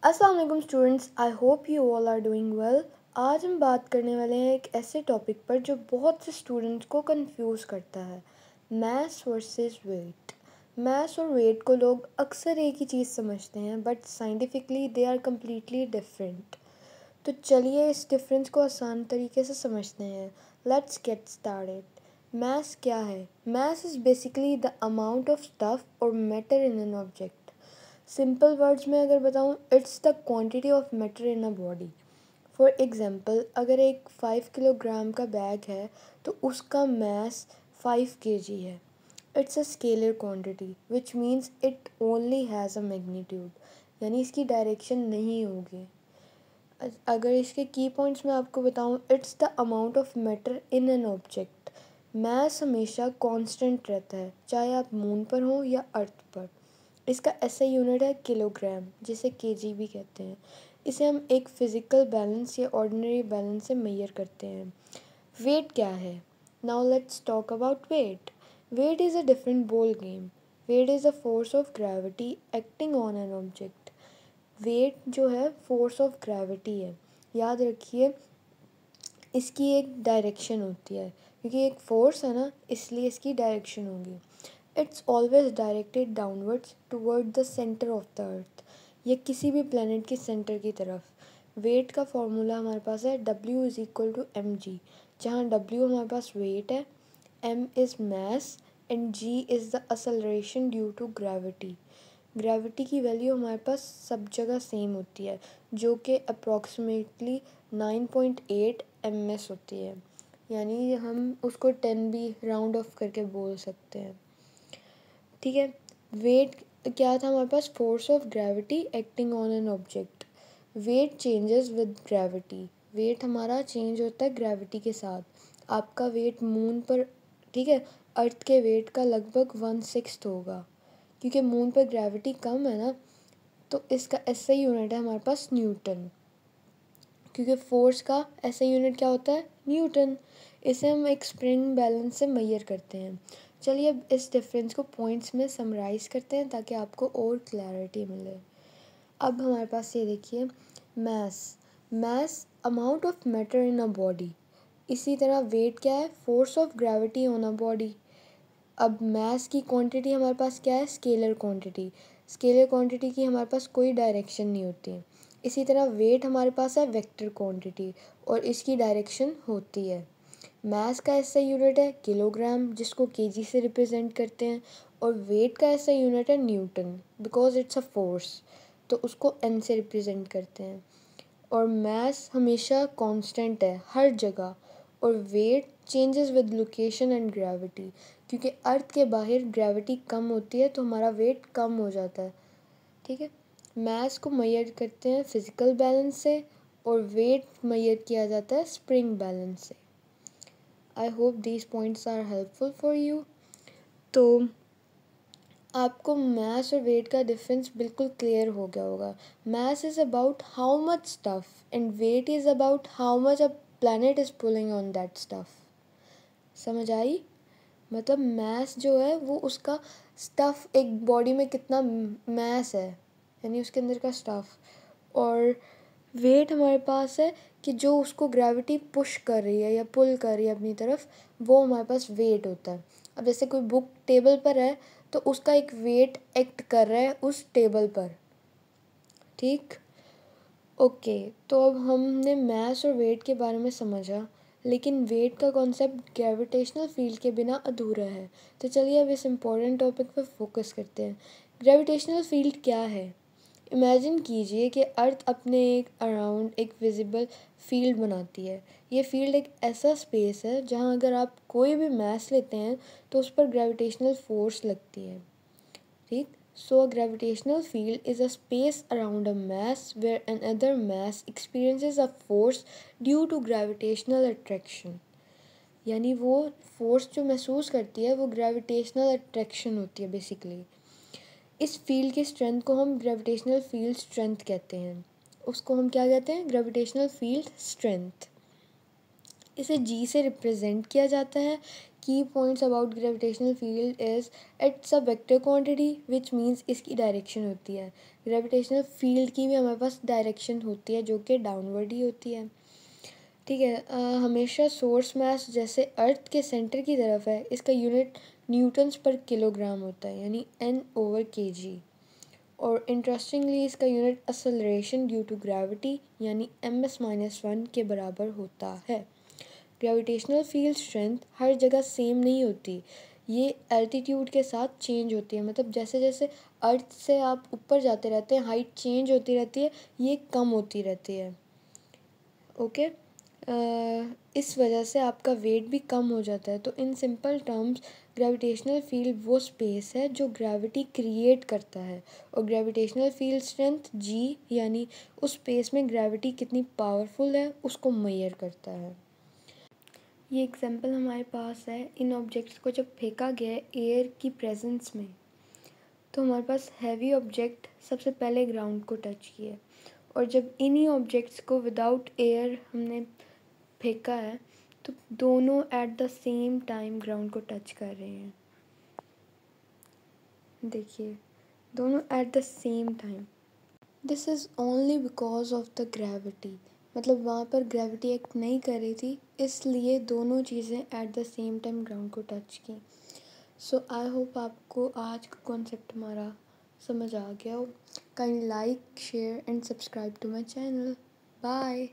अस्सलाम वालेकुम students, I hope you all are doing well. आज हम बात करने वाले हैं एक ऐसे टॉपिक पर जो बहुत से स्टूडेंट्स को कंफ्यूज करता है, मास वर्सेस वेट। मास और वेट को लोग अक्सर एक ही चीज़ समझते हैं, but scientifically they are completely different. तो चलिए इस डिफरेंस को आसान तरीके से समझते हैं। Let's get started. मास क्या है? Mass is basically the amount of stuff और matter in an object. Simple words में अगर बताऊँ, it's the quantity of matter in a body. For example, अगर एक 5 किलोग्राम का बैग है तो उसका मास 5 kg है। It's a scalar quantity which means it only has a magnitude, यानी इसकी डायरेक्शन नहीं होगी। अगर इसके की पॉइंट्स मैं आपको बताऊँ, it's the amount of matter in an object. Mass हमेशा कांस्टेंट रहता है, चाहे आप मून पर हो या अर्थ पर। इसका ऐसा यूनिट है किलोग्राम, जिसे केजी भी कहते हैं। इसे हम एक फिज़िकल बैलेंस या ऑर्डिनरी बैलेंस से मेजर करते हैं। वेट क्या है? Now let's talk about weight. Weight is a different ball game. Weight is a force of gravity acting on an object. Weight जो है फोर्स ऑफ ग्रेविटी है। याद रखिए, इसकी एक डायरेक्शन होती है, क्योंकि एक फोर्स है ना, इसलिए इसकी डायरेक्शन होगी। It's always directed downwards toward the centre of the earth, या किसी भी प्लेनेट के सेंटर की तरफ। वेट का फॉर्मूला हमारे पास है W=mg, जहाँ W हमारे पास वेट है, m is mass and g is the acceleration due to gravity. Gravity की वैल्यू हमारे पास सब जगह सेम होती है, जो कि अप्रॉक्सीमेटली 9.8 ms होती है, यानी हम उसको 10 भी राउंड ऑफ करके बोल सकते हैं। ठीक है। वेट क्या था हमारे पास? Force of gravity acting on an object. Weight changes with gravity. Weight हमारा चेंज होता है ग्रेविटी के साथ। आपका वेट मून पर, ठीक है, अर्थ के वेट का लगभग 1/6 होगा, क्योंकि मून पर ग्रेविटी कम है ना। तो इसका ऐसा यूनिट है हमारे पास न्यूटन, क्योंकि फोर्स का ऐसा यूनिट क्या होता है? न्यूटन। इसे हम एक स्प्रिंग बैलेंस से मेजर करते हैं। चलिए अब इस डिफरेंस को पॉइंट्स में समराइज़ करते हैं ताकि आपको और क्लैरिटी मिले। अब हमारे पास ये देखिए, mass. Mass amount of matter in a body. इसी तरह वेट क्या है? Force of gravity on a body. अब मास की क्वांटिटी हमारे पास क्या है? Scalar quantity. स्केलर क्वांटिटी की हमारे पास कोई डायरेक्शन नहीं होती। इसी तरह वेट हमारे पास है वेक्टर क्वांटिटी, और इसकी डायरेक्शन होती है। मास का ऐसा यूनिट है किलोग्राम, जिसको केजी से रिप्रेजेंट करते हैं, और वेट का ऐसा यूनिट है Newton, because it's a force, तो उसको एन से रिप्रेजेंट करते हैं। और मास हमेशा कांस्टेंट है हर जगह, और weight changes with location and gravity, क्योंकि अर्थ के बाहर ग्रेविटी कम होती है तो हमारा वेट कम हो जाता है। ठीक है। मास को मेजर करते हैं फिजिकल बैलेंस से, और वेट मेजर किया जाता है स्प्रिंग बैलेंस से। I hope these points are helpful for you. तो आपको मास और वेट का डिफरेंस बिल्कुल क्लियर हो गया होगा। Mass is about how much stuff and weight is about how much a planet is pulling on that stuff. समझ आई? मतलब मास जो है वो उसका स्टफ़, एक बॉडी में कितना मास है, यानी उसके अंदर का स्टफ़। और वेट हमारे पास है कि जो उसको ग्रेविटी पुश कर रही है या पुल कर रही है अपनी तरफ, वो हमारे पास वेट होता है। अब जैसे कोई बुक टेबल पर है तो उसका एक वेट एक्ट कर रहा है उस टेबल पर। ठीक। ओके। तो अब हमने मास और वेट के बारे में समझा, लेकिन वेट का कॉन्सेप्ट ग्रेविटेशनल फील्ड के बिना अधूरा है। तो चलिए अब इस इम्पोर्टेंट टॉपिक पर फोकस करते हैं। ग्रेविटेशनल फील्ड क्या है? इमेजिन कीजिए कि अर्थ अपने एक अराउंड एक विजिबल फील्ड बनाती है। ये फील्ड एक ऐसा स्पेस है जहाँ अगर आप कोई भी मास लेते हैं तो उस पर ग्रेविटेशनल फोर्स लगती है। ठीक। So a gravitational field is a space around a mass where another mass experiences a force due to gravitational attraction. यानी वो फोर्स जो महसूस करती है वो ग्रेविटेशनल अट्रैक्शन होती है बेसिकली। इस फील्ड की स्ट्रेंथ को हम ग्रेविटेशनल फील्ड स्ट्रेंथ कहते हैं। उसको हम क्या कहते हैं? Gravitational field strength. इसे जी से रिप्रेजेंट किया जाता है। की points about gravitational field is it's a vector quantity which means इसकी डायरेक्शन होती है। ग्रेविटेशनल फील्ड की भी हमारे पास डायरेक्शन होती है जो कि डाउनवर्ड ही होती है। ठीक है, हमेशा सोर्स मास जैसे अर्थ के सेंटर की तरफ है, इसका यूनिट न्यूटन्स पर किलोग्राम होता है यानी N/kg। और इंटरेस्टिंगली इसका unit acceleration due to gravity यानी ms-1 के बराबर होता है। ग्रेविटेशनल फील्ड स्ट्रेंथ हर जगह सेम नहीं होती, ये एल्टीट्यूड के साथ चेंज होती है। मतलब जैसे जैसे अर्थ से आप ऊपर जाते रहते हैं हाइट चेंज होती रहती है, ये कम होती रहती है। ओके, इस वजह से आपका वेट भी कम हो जाता है। तो in simple terms gravitational field वो स्पेस है जो ग्रेविटी क्रिएट करता है, और ग्रेविटेशनल फील्ड स्ट्रेंथ जी यानी उस स्पेस में ग्रेविटी कितनी पावरफुल है उसको मेजर करता है। ये एग्जांपल हमारे पास है, इन ऑब्जेक्ट्स को जब फेंका गया है एयर की प्रेजेंस में, तो हमारे पास हैवी ऑब्जेक्ट सबसे पहले ग्राउंड को टच किए, और जब इन्हीं ऑब्जेक्ट्स को विदाउट एयर हमने फेंका है तो दोनों at the same time ground को टच कर रहे हैं। देखिए, दोनों at the same time. This is only because of the gravity. मतलब वहाँ पर ग्रेविटी एक्ट नहीं कर रही थी, इसलिए दोनों चीज़ें at the same time ground को टच की। सो आई होप आपको आज का कॉन्सेप्ट हमारा समझ आ गया हो। Kindly like share and subscribe to my channel. Bye.